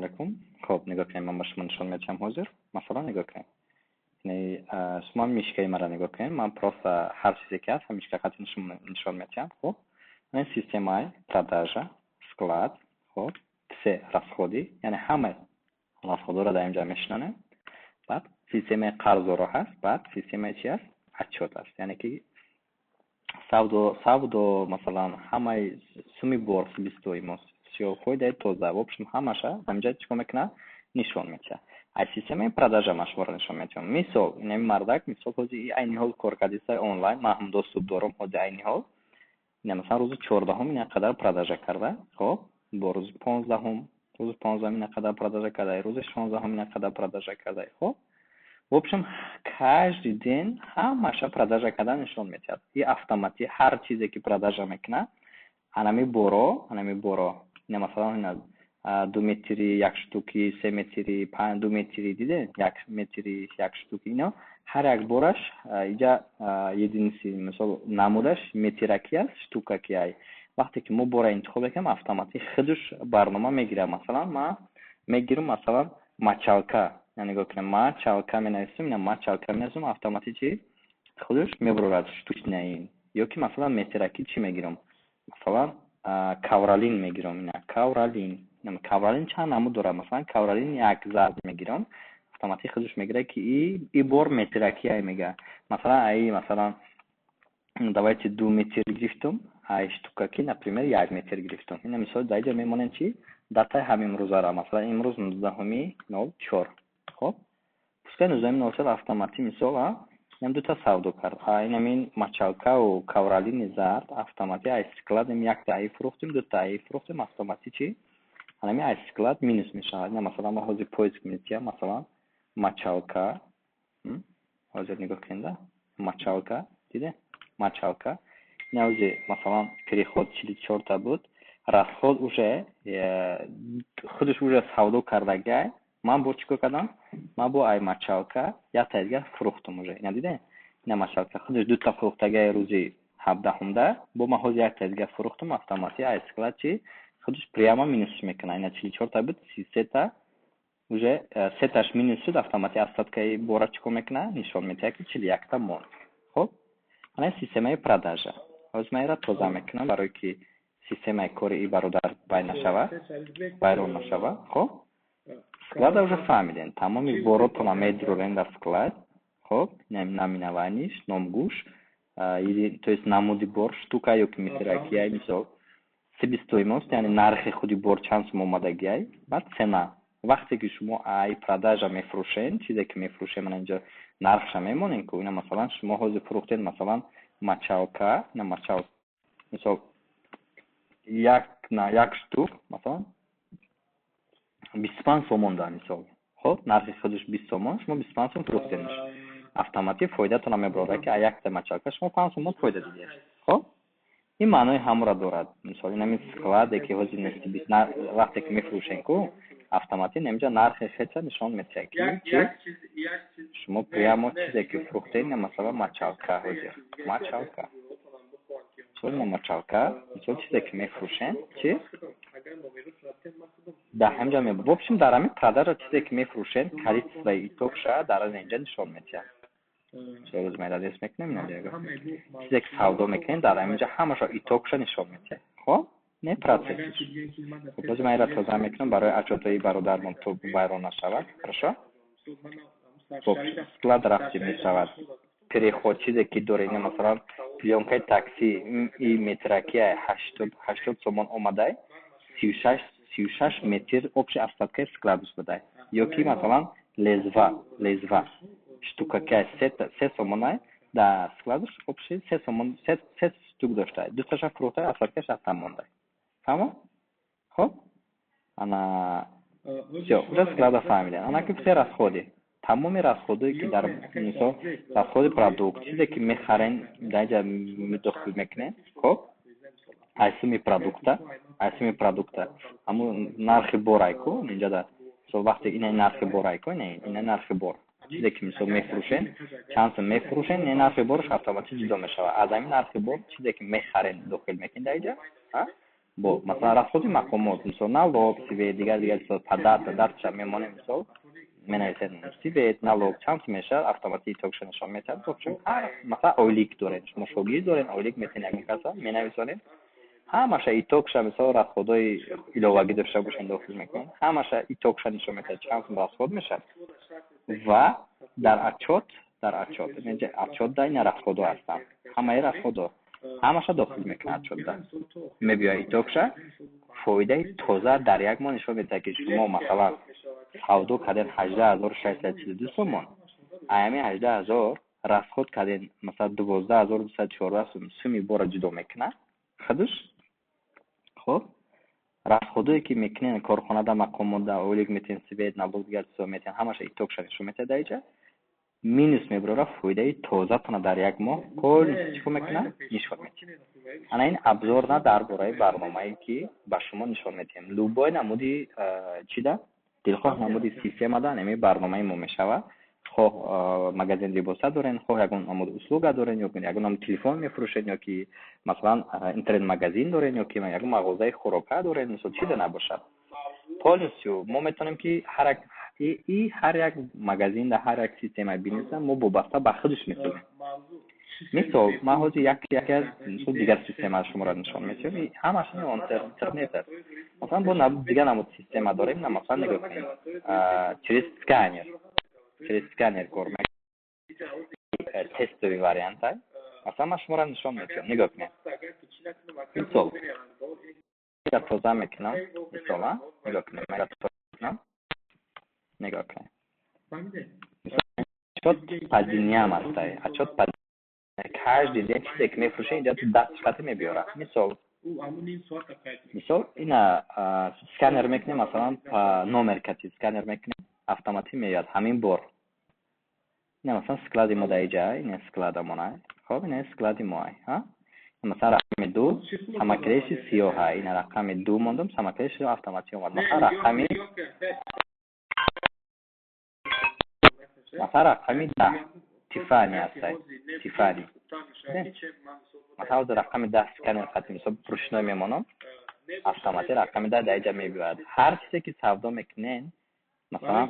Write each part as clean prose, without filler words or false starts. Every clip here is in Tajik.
alaykum. Xo'p, nigah qiling, men boshqa nishon aytishim hozir. Masalan, nigah qiling. Ya'ni, suma mishka imara nigah qiling. Men просто har чизе мишка qat'i nishon aytishim. Xo'p. Men системой продажа, склад, xo'p, все расходы, ya'ni hamma расходlar daim mishlanadi. Ba'd sistemay qarzlar hast, ba'd sistemay chi hast, отчет hast. Ya'ni savdo, masalan, hamma summa bor, себестоимость. Все входит туда. В общем, хамаша, замечать, что мы кна, нишон меча. А система продажа машвар нишон меча. Мисал, не мардак, мисал, ходи айни хол коркадиса онлайн, махм доступ дором, ходи айни хол. Не, مثلا روز 14 این قدر продажа کرده. خب، با روز 15 روز 15 این قدر продажа کرده. روز 16 این قدر продажа کرده. خب. В общем, каждый день хамаша продажа کرده нишон меча. И автоматически هر چیزی که продажа میکنه، анами боро. Не, مثلا 2 метри 1 штуки, 3 метри 2 метри диде, 1 метри 1 штуки, ино ҳар як бораш иҷа единиси, мисол намудаш метраки аст, штукаки ай. вақте ки мо бора интихоб мекунем, автоматик худш барнома мегирад. Масалан, ма мегирам, масалан, мачалка, яъни нигоҳ кунем, мачалка менависам, ина мачалка менависам, автоматик худш мебурад штучнаин. ёки масалан метраки чи мегирам? Масалан, кавралин мегирам, ина кавралин. Кавралин чанд намуд дорад? Масалан, кавралин 1 зард мегирам, автоматик худш мегирад ки и бор метраки ай мега. Масалан, ай масалан давайте 2 метр гирифтам, ай штукаки, например, 1 метр гирифтам. Ина мисол даиҷа мемонем чи датаи ҳамин рӯзара, масалан, имрӯз 19/04. Хоб, пускай 19/04 автоматик мисол ям дута савдо кард. Инамин мачалка у кавралини зард автоматик ай складем 1 таи фурӯхтем, 2 таи фурӯхтем, автоматик чи анами ай склад минус мешавад. Ина масалан мо ҳозир поиск мекунем, масалан мачалка, ҳозир нигоҳ кунед, мачалка, диде? Мачалка. Ина ҳозир масалан переход 44 та буд, расход уже худш уже савдо кардагай. Ман бо чӣ кардам? Ман бо ай мачалка 1 таи дигар фурӯхтам уже. Ина диде? Ина мачалка худш 2 та фурӯхтагай рӯзи 17 бо ман ҳозир 1 таи дигар фурӯхтам, автоматик ай склад чи худш прямо минус мекунад. Ина 44 та буд, 33 та уже 3 таш минус шуд, автоматик остаткаи бора чӣ кор мекунад? Нишон медиҳад ки 41 та монд. Хоб, ана системаи продажа. ҳозир ман инро тоза мекунам барои ки системаи кори и бародар байн нашавад, вайрон нашавад. Хоб, склада уже фаҳмидем. Тамоми боротона медурорен дар склад. Хоб, наминаваниш, номгӯш, то есть намуди бор, штука ёки метраки ай мисол себестоимост, яъни нархи худи бор чанд сум омадаги ай, баъд цена. вақте ки шумо ай продажа мефурӯшен, чизе ки мефурӯшем ана инҷо нархша мемонем ку. Ина масалан шумо ҳозир фурӯхтед масалан мачалка, ина мачалка мисол 1 штук масалан 25 сомон дар мисол. хоб, нархи худш 20 сомон, шумо 25 сом фурӯхтедш. автоматик фоидатона мебарад ки 1 та мачалка шумо 5 сомон фоида дидед. хоб, ин маънои ҳамора дорад. мисол инами складе ки ҳозир нести бит вақте ки мефурӯшен ку автоматик немҷа нархи хеша нишон медиҳад ки шумо прямо чизе ки фурӯхтед, масалан мачалка ҳозир мачалка ина мачалка мисол чизе ки мефурӯшен чи да ҳамҷа в общем дар ҳамин продажа чизе ки мефурӯшен количествои итокша дар инҷа нишон медиҳад. чизе мерадес мекунем надега чизе ки савдо мекунем дар инҷа ҳамаша итокша нишон медиҳад. хоб, не процессиш. ҳозир ман инро тоза мекунам барои отчётои бародармон то вайрон нашавад. хорошо, склад рафтӣ мешавад. переход чизе ки дорем, масалан плёнкаи такси и метраки 80 сомон омадай, 36 метр общий остаткаи складиш будай. ёки масалан лезва штукаки 3 сомонай да складиш общий 3 сомон 3 штук доштай, 2 таша фурӯхтай, остаткааш астам мондай. фаҳмо? хоб, ана всё, уже склада фаҳмидем. ана ки все расходи, тамоми расходое ки дар мисол расходи продукт, чизе ки мехарен даҷа мудохил мекунем. хоб, айсуми продукта аммо нархи борай ку инҷа да мисол вақте ина нархи борай ку, ина нархи бор чизе ки мисол мефурӯшен, чанд сум мефурӯшен, ин нархи борш автоматик ҷудо мешавад. аз ҳамин нархи бор чизе ки мехарен дохил мекунем дар инҷа, бо масалан расходи мақомот мисол налог, свет, дигар чизо дартша мемонем мисол менависед свет, налог чанд меша автоматик токша нишон метад. Чун масалан ойлик дорем, шумо шогирд дорем, ойлик метинед мекаса менависонед. ҳамаша итокша мисол расходои иловагӣ дошта бошен дохил мекунед. ҳамаша итокша нишон метад чанд расход мешад. ва дар отчет отчетда ин расходо ҳастанд. ҳамаи расходо ҳамаша дохил мекунад отчетда. мебиёяд итокша фоидаи тоза дар як моҳ нишон медиҳад ки шумо масалан савдо кардед 18632 сомон. аями 18000 расход кардед масалан 12214 сом. суми бора ҷудо мекунад. худш خب расходое ки мекунен корхонада мақомода оилик метен свет налог дигар чизо метен ҳамаша итокша нишон метад даиҷа минус меброра фоидаи тозатона дар як моҳ кол чико мекунад нишон метад. ана ин абзорна дар бораи барномае ки ба шумо нишон метем. любой намуди чида дилхоҳ намуди системада нами барномаи мо мешавад. хоҳ магазин либоса дорен, хоҳ ягон намуди услуга дорен, ё ягон намуди телефон мефурӯшед, ё ки масалан интернет магазин дорен, ё ки ягон мағозаи хӯрока дорен, мисол чида набошад. полностью мо метавонем ки ҳар як магазин да ҳар як системаи бизнеса мо вобаста ба худаш месозем. мисол ман ҳозир як мисол дигар система шуморо нишон метавонам. ҳамаш интернет аст. масалан бо дигар намуди система дорем, масалан нигоҳ кунед через сканер кор мекунад. тестовый вариант аст. масалан ман шуморо нишон метавонам. нигоҳ кунед. мисол я тоза мекунам. мисола нигоҳ кунед. нигоҳ кунед. отчет по дням аст. отчет по каждый день чизе ки мефурӯшед инҷа ту дастшката мебиёрад. мисол ина сканер мекунем, масалан по номер кати сканер мекунем, автоматик меяд ҳамин бор. ина масалан склади мо даиҷа, ина склада мона. хоб ина склади мо ҳа. масалан рақами 2 самоклеши сиёҳа, ина рақами 2 мондам, самоклеши автоматик омад. масалан рақами 10 тифани аст. тифани масалан рақами 10 сканер хати мисол рӯшной мемонам, автоматик рақами 10 даиҷа мебиёяд. ҳар чизе ки савдо мекунен, масалан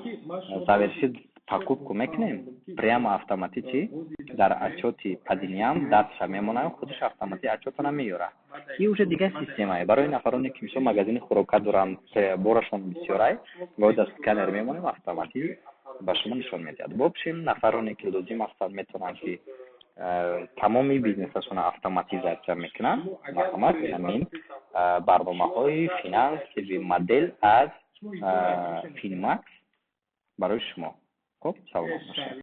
завершид покупку мекунем, прямо автоматики дар отчёти по дням дастша мемонад, худаш автоматик отчётона меёрад. ин уже дигар системае барои нафароне ки мисол магазини хӯрока доранд, борашон бисёрай, бояд сканер мемонем, автоматик ба шумо нишон медиҳад. в общем нафароне ки лозим астанд метавонанд ки тамоми бизнесашона автоматизатсия мекунанд. марҳамат, ҳамин барномаҳои финансови модел аз Finmax барои шумо. خب سلام.